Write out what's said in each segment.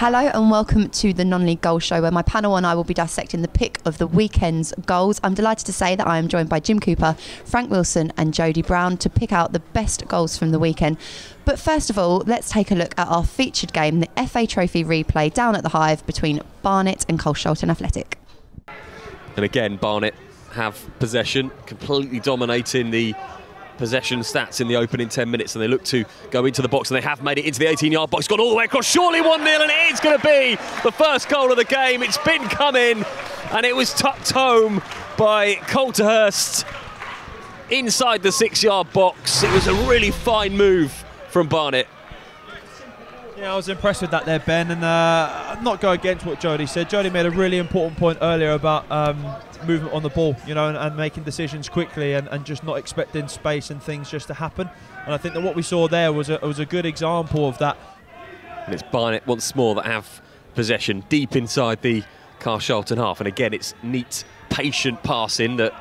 Hello and welcome to the Non-League Goal Show, where my panel and I will be dissecting the pick of the weekend's goals. I'm delighted to say that I am joined by Jim Cooper, Frank Wilson and Jody Brown to pick out the best goals from the weekend. But first of all, let's take a look at our featured game, the FA Trophy replay down at the Hive between Barnet and Carshalton Athletic. And again, Barnet have possession, completely dominating the possession stats in the opening 10 minutes, and they look to go into the box, and they have made it into the 18-yard box, gone all the way across, surely 1-0, and it is going to be the first goal of the game. It's been coming, and it was tucked home by Colterhurst inside the 6-yard box. It was a really fine move from Barnet. Yeah, I was impressed with that there, Ben, and not go against what Jody said. Jody made a really important point earlier about movement on the ball, you know, and making decisions quickly and just not expecting space and things just to happen. And I think that what we saw there was a good example of that. And it's Barnet once more that have possession deep inside the Carshalton half. And again, it's neat, patient passing that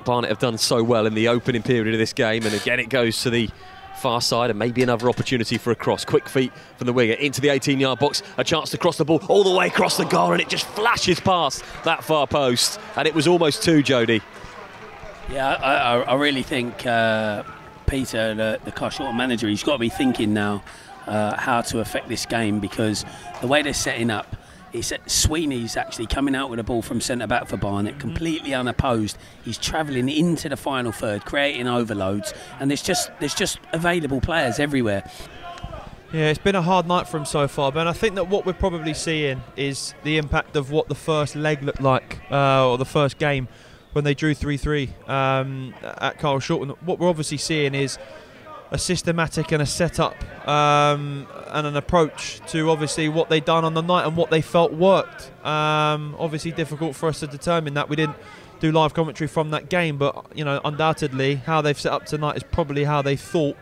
Barnet have done so well in the opening period of this game. And again, it goes to the far side, and maybe another opportunity for a cross. Quick feet from the winger into the 18-yard box, a chance to cross the ball all the way across the goal, and it just flashes past that far post, and it was almost two, Jody. Yeah, I really think Peter, the Carshalton manager, he's got to be thinking now how to affect this game, because the way they're setting up, Sweeney's actually coming out with a ball from centre-back for Barnet, completely unopposed. He's travelling into the final third, creating overloads, and there's just available players everywhere. Yeah, it's been a hard night for him so far, but I think that what we're probably seeing is the impact of what the first leg looked like, or the first game, when they drew 3-3 at Carshalton. What we're obviously seeing is a systematic and a setup and an approach to obviously what they'd done on the night and what they felt worked. Obviously difficult for us to determine that. We didn't do live commentary from that game, but you know, undoubtedly how they've set up tonight is probably how they thought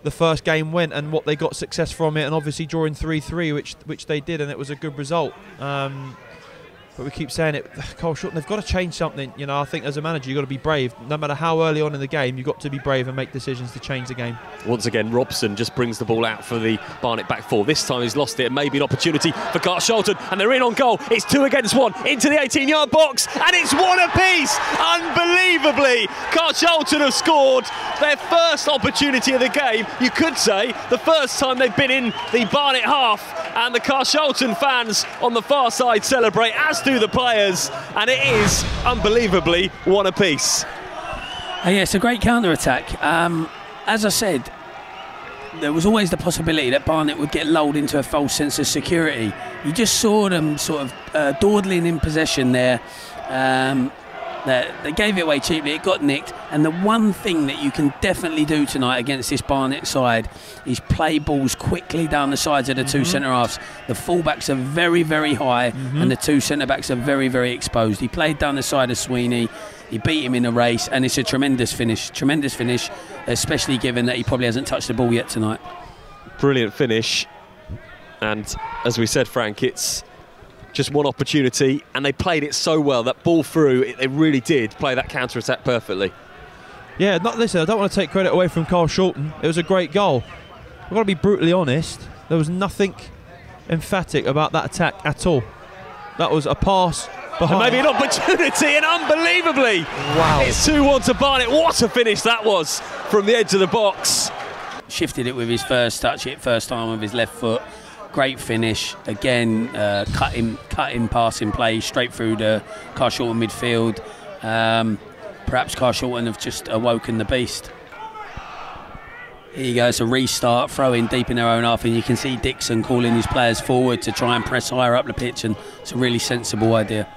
the first game went and what they got success from it, and obviously drawing 3-3, which they did, and it was a good result. But we keep saying it, Carshalton, they've got to change something. You know, I think as a manager, you've got to be brave. No matter how early on in the game, you've got to be brave and make decisions to change the game. Once again, Robson just brings the ball out for the Barnet back four. This time he's lost it, and maybe an opportunity for Carshalton, and they're in on goal. It's 2 against 1 into the 18-yard box, and it's 1 apiece. Unbelievably, Carshalton have scored their first opportunity of the game. You could say the first time they've been in the Barnet half, and the Carshalton fans on the far side celebrate, as do the players, and it is unbelievably 1 apiece. Yeah, it's a great counter-attack. As I said, there was always the possibility that Barnet would get lulled into a false sense of security. You just saw them sort of dawdling in possession there. They gave it away cheaply, it got nicked, and the one thing that you can definitely do tonight against this Barnet side is play balls quickly down the sides of the two centre-halves. The full-backs are very, very high, and the two centre-backs are very, very exposed. He played down the side of Sweeney, he beat him in a race, and it's a tremendous finish, especially given that he probably hasn't touched the ball yet tonight. Brilliant finish, and as we said, Frank, it's just one opportunity, and they played it so well. That ball through, they really did play that counter-attack perfectly. Yeah, listen, I don't want to take credit away from Carshalton. It was a great goal. I've got to be brutally honest. There was nothing emphatic about that attack at all. That was a pass behind. And maybe an opportunity, and unbelievably, wow, it's 2-1 to Barnet. What a finish that was from the edge of the box. Shifted it with his first touch, first time with his left foot. Great finish again, cutting passing play straight through the Carshalton midfield. Perhaps Carshalton have just awoken the beast. Here you go, it's a restart, throw in deep in their own half, and you can see Dixon calling his players forward to try and press higher up the pitch, and it's a really sensible idea.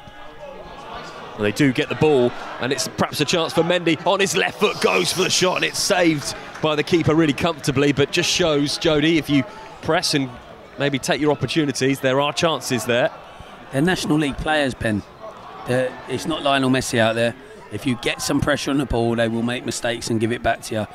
Well, they do get the ball, and it's perhaps a chance for Mendy. On his left foot, goes for the shot, and it's saved by the keeper really comfortably, but just shows, Jody, if you press and maybe take your opportunities, there are chances there. They're National League players, Ben. It's not Lionel Messi out there. If you get some pressure on the ball, they will make mistakes and give it back to you.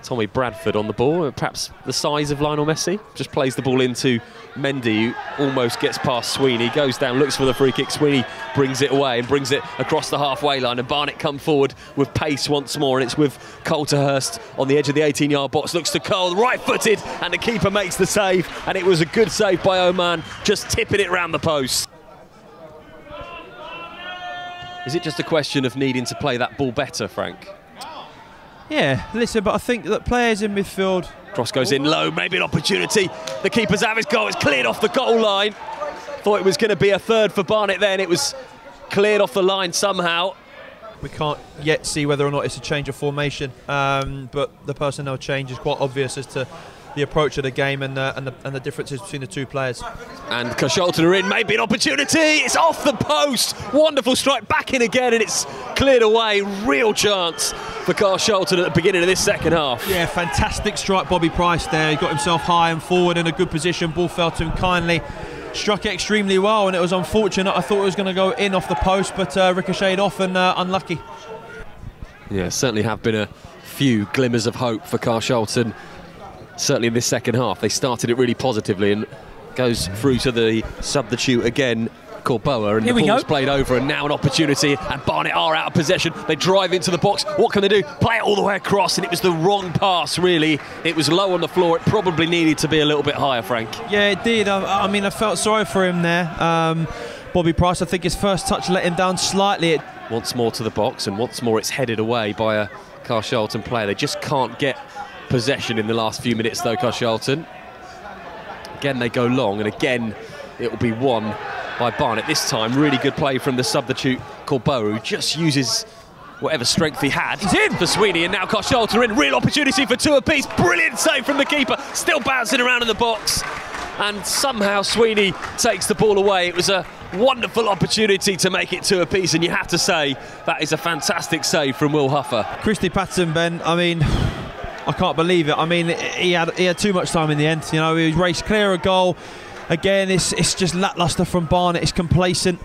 Tommy Bradford on the ball, perhaps the size of Lionel Messi. Just plays the ball into Mendy, who almost gets past Sweeney, goes down, looks for the free kick. Sweeney brings it away and brings it across the halfway line, and Barnet come forward with pace once more, and it's with Coulterhurst on the edge of the 18-yard box, looks to Cole, right-footed, and the keeper makes the save, and it was a good save by Oman, just tipping it round the post. Is it just a question of needing to play that ball better, Frank? Yeah, listen, but I think that players in midfield... Cross goes in low, maybe an opportunity. The keeper's out of his goal, it's cleared off the goal line. Thought it was going to be a third for Barnet then, it was cleared off the line somehow. We can't yet see whether or not it's a change of formation, but the personnel change is quite obvious as to the approach of the game and the differences between the two players. And Carshalton are in, maybe an opportunity, it's off the post, wonderful strike, back in again, and it's cleared away, real chance for Carshalton at the beginning of this second half. Yeah, fantastic strike, Bobby Price there, he got himself high and forward in a good position, ball fell to him kindly, struck it extremely well, and it was unfortunate. I thought it was going to go in off the post, but ricocheted off and unlucky. Yeah, certainly have been a few glimmers of hope for Carshalton. Certainly in this second half, they started it really positively, and goes through to the substitute again, Corboa, and the ball's played over, and now an opportunity, and Barnet are out of possession. They drive into the box. What can they do? Play it all the way across, and it was the wrong pass, really. It was low on the floor. It probably needed to be a little bit higher, Frank. Yeah, it did. I mean, I felt sorry for him there. Bobby Price, I think his first touch let him down slightly. Once more to the box, and once more it's headed away by a Carshalton player. They just can't get possession in the last few minutes though, Carshalton. Again they go long, and again it will be won by Barnet. This time really good play from the substitute Corboa, who just uses whatever strength he had. He's in for Sweeney, and now Carshalton in, real opportunity for two apiece. Brilliant save from the keeper, still bouncing around in the box, and somehow Sweeney takes the ball away. It was a wonderful opportunity to make it two apiece, and you have to say that is a fantastic save from Will Huffer. Christy Patterson, Ben, I mean, I can't believe it. I mean, he had too much time in the end. You know, he raced clear a goal. Again, it's just lacklustre from Barnet. It's complacent.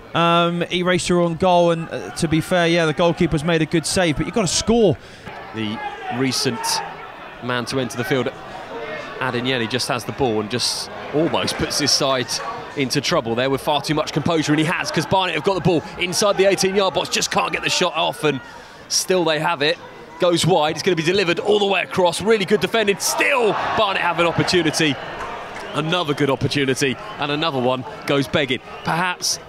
He raced her on goal, and to be fair, yeah, the goalkeeper's made a good save, but you've got to score. The recent man to enter the field, Adeyemi, just has the ball and just almost puts his side into trouble there with far too much composure, and he has, because Barnet have got the ball inside the 18-yard box, just can't get the shot off, and still they have it. Goes wide, it's going to be delivered all the way across, really good defending, still Barnet have an opportunity, another good opportunity, and another one goes begging. Perhaps,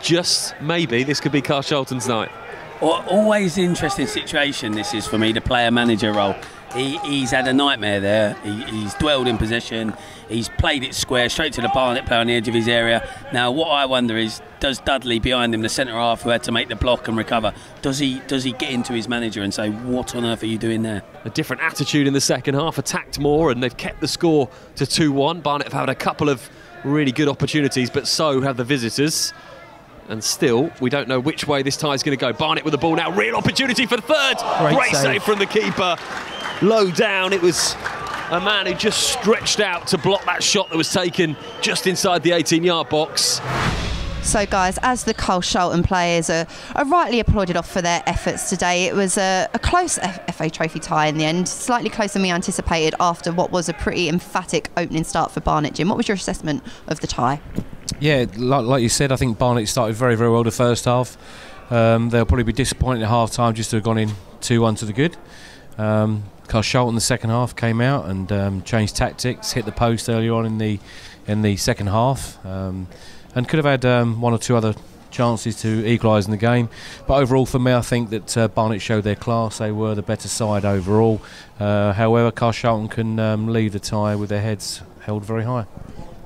just maybe, this could be Carshalton's night. Always an interesting situation this is for me, the player-manager role. He's had a nightmare there. He's dwelled in possession. He's played it square, straight to the Barnet player on the edge of his area. Now, what I wonder is, does Dudley behind him, the centre half who had to make the block and recover, does he get into his manager and say, what on earth are you doing there? A different attitude in the second half, attacked more, and they've kept the score to 2-1. Barnet have had a couple of really good opportunities, but so have the visitors. And still, we don't know which way this tie is going to go. Barnet with the ball now, real opportunity for the third. Great save from the keeper. Low down, it was a man who just stretched out to block that shot that was taken just inside the 18-yard box. So guys, as the Carshalton players are rightly applauded off for their efforts today, it was a close FA Trophy tie in the end, slightly closer than we anticipated after what was a pretty emphatic opening start for Barnet. Jim, what was your assessment of the tie? Yeah, like you said, I think Barnet started very, very well the first half. They'll probably be disappointed at half-time just to have gone in 2-1 to the good. Carshalton in the second half came out and changed tactics, hit the post earlier on in the second half, and could have had one or two other chances to equalise in the game. But overall, for me, I think that Barnet showed their class. They were the better side overall. However, Carshalton can leave the tie with their heads held very high.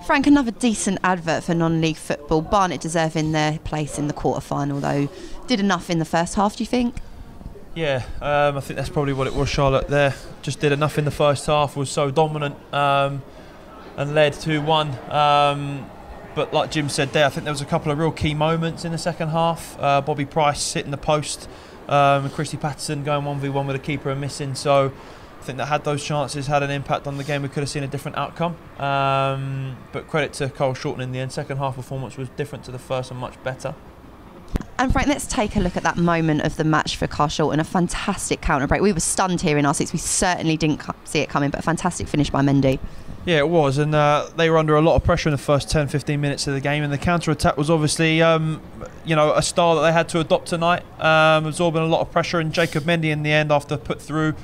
Frank, another decent advert for non-league football. Barnet deserving their place in the quarter-final, though. Did enough in the first half, do you think? Yeah, I think that's probably what it was, Charlotte, there. Just did enough in the first half, was so dominant and led 2-1. But like Jim said there, I think there was a couple of real key moments in the second half. Bobby Price hitting the post, and Christy Patterson going 1v1 with the keeper and missing. So I think that had those chances had an impact on the game. We could have seen a different outcome. But credit to Carshalton in the end. Second half performance was different to the first and much better. And Frank, let's take a look at that moment of the match for Carshalton. A fantastic counter break. We were stunned here in our seats. We certainly didn't see it coming, but a fantastic finish by Mendy. Yeah, it was, and they were under a lot of pressure in the first 10-15 minutes of the game, and the counter-attack was obviously a style that they had to adopt tonight, absorbing a lot of pressure, and Jacob Mendy in the end, after put through,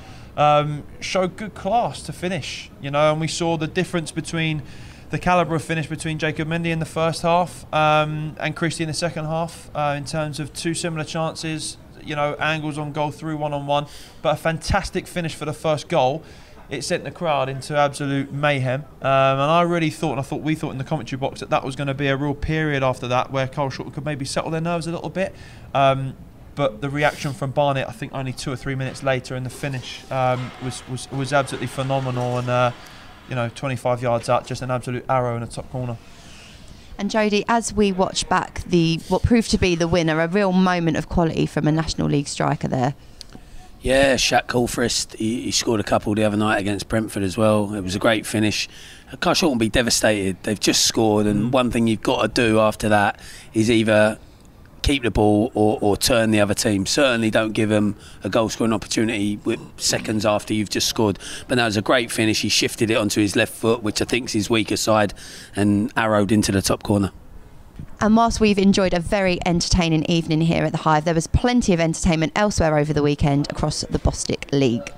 showed good class to finish, and we saw the difference between the calibre of finish between Jacob Mendy in the first half and Christie in the second half, in terms of two similar chances, angles on goal through one-on-one, but a fantastic finish for the first goal. It sent the crowd into absolute mayhem, and I really thought, we thought in the commentary box that was going to be a real period after that where Carshalton could maybe settle their nerves a little bit, but the reaction from Barnet, I think only 2 or 3 minutes later in the finish, was absolutely phenomenal, and 25 yards out, just an absolute arrow in the top corner. And Jodie, as we watch back what proved to be the winner, a real moment of quality from a National League striker there. Yeah, Shaq Colfrist, he scored a couple the other night against Brentford as well. It was a great finish. Carshalton will be devastated. They've just scored, and one thing you've got to do after that is either keep the ball or turn the other team. Certainly don't give them a goal scoring opportunity with seconds after you've just scored. But that was a great finish. He shifted it onto his left foot, which I think is his weaker side, and arrowed into the top corner. And whilst we've enjoyed a very entertaining evening here at the Hive, there was plenty of entertainment elsewhere over the weekend across the Bostik League.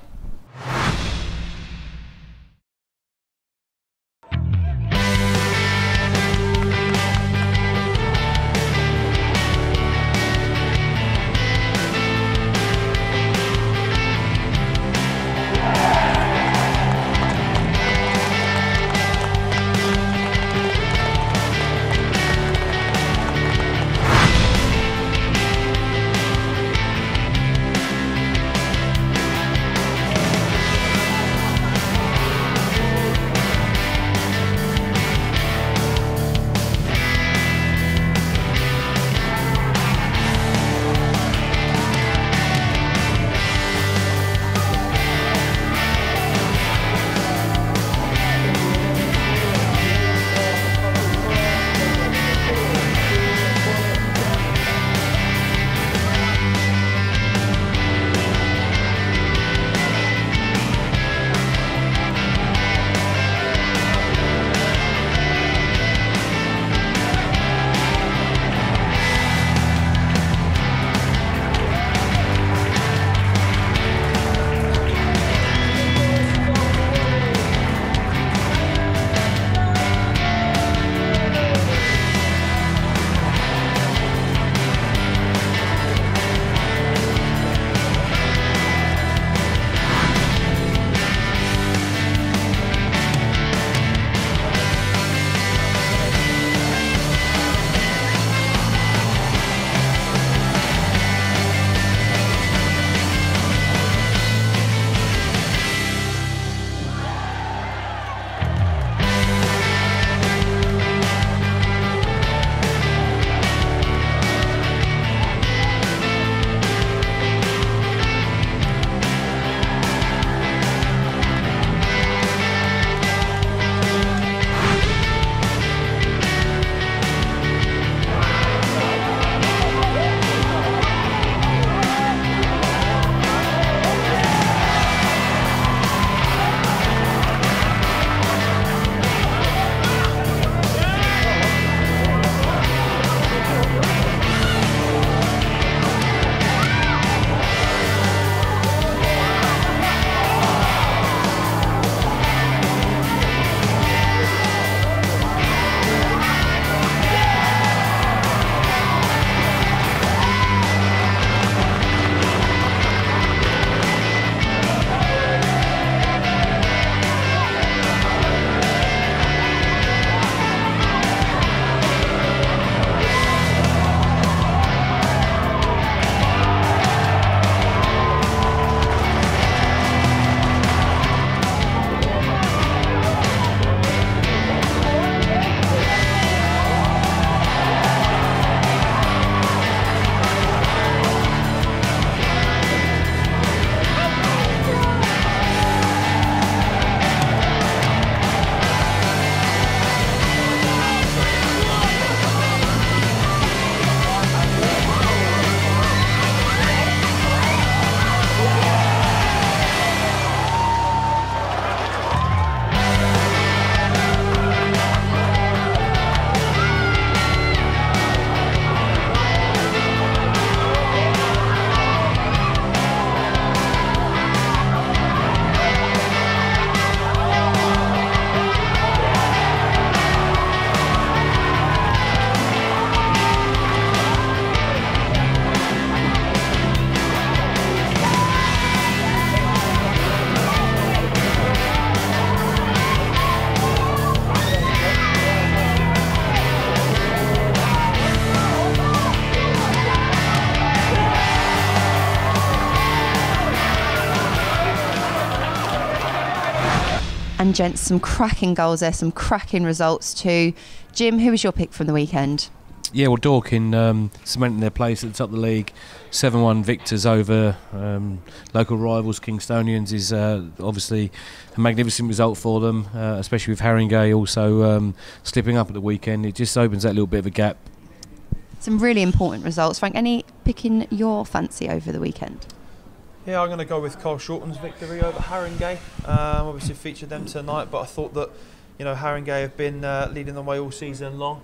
and gents, some cracking goals there, some cracking results too. Jim, who was your pick from the weekend? Yeah, well, Dorking cementing their place at the top of the league. 7-1 victors over local rivals Kingstonians is obviously a magnificent result for them, especially with Haringey also slipping up at the weekend. It just opens that little bit of a gap. Some really important results. Frank, any picking your fancy over the weekend? Yeah, I'm going to go with Carl Shorten's victory over Haringey. Obviously featured them tonight, but I thought that Haringey have been leading the way all season long.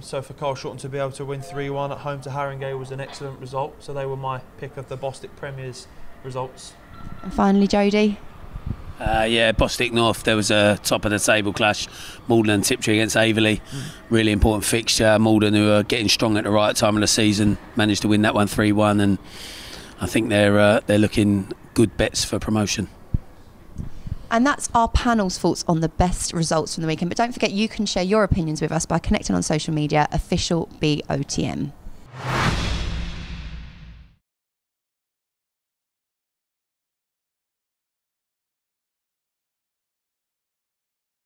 So for Carl Shorten to be able to win 3-1 at home to Haringey was an excellent result. So they were my pick of the Bostik Premier's results. And finally, Jody? Bostik North, there was a top of the table clash. Malden and Tiptree against Averley. Really important fixture. Malden, who are getting strong at the right time of the season, managed to win that one 3-1, and I think they're looking good bets for promotion. And that's our panel's thoughts on the best results from the weekend. But don't forget, you can share your opinions with us by connecting on social media, official BOTM.